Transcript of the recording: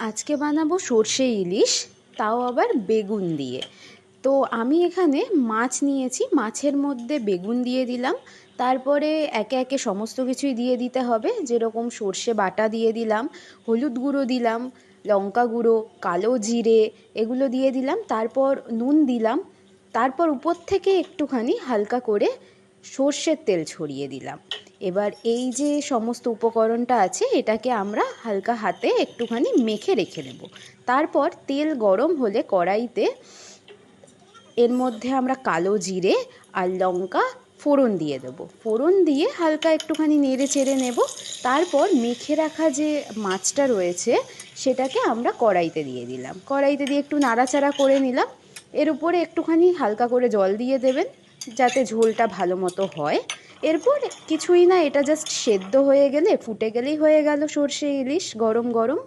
আজকে বানাবো সর্ষে ইলিশ, তাও আবার বেগুন দিয়ে। তো আমি এখানে মাছ নিয়েছি, মাছের মধ্যে বেগুন দিয়ে দিলাম। তারপরে একে একে সমস্ত কিছুই দিয়ে দিতে হবে, যেরকম সর্ষে বাটা দিয়ে দিলাম, হলুদ গুঁড়ো দিলাম, লঙ্কা গুঁড়ো, কালো জিরে, এগুলো দিয়ে দিলাম। তারপর নুন দিলাম। তারপর উপর থেকে একটুখানি হালকা করে সর্ষের তেল ছড়িয়ে দিলাম। এবার এই যে সমস্ত উপকরণটা আছে, এটাকে আমরা হালকা হাতে একটুখানি মেখে রেখে দেব। তারপর তেল গরম হলে কড়াইতে এর মধ্যে আমরা কালো জিরে আর লঙ্কা ফোড়ন দিয়ে দেবো। ফোড়ন দিয়ে হালকা একটুখানি নেড়ে চেড়ে নেব। তারপর মেখে রাখা যে মাছটা রয়েছে সেটাকে আমরা কড়াইতে দিয়ে দিলাম। কড়াইতে দিয়ে একটু নাড়াচাড়া করে নিলাম। এর উপরে একটুখানি হালকা করে জল দিয়ে দেবেন, যাতে ঝোলটা ভালো মতো হয়। এরপর কিছুই না, এটা জাস্ট সেদ্ধ হয়ে গেলে, ফুটে গেলেই হয়ে গেল সর্ষে ইলিশ গরম গরম।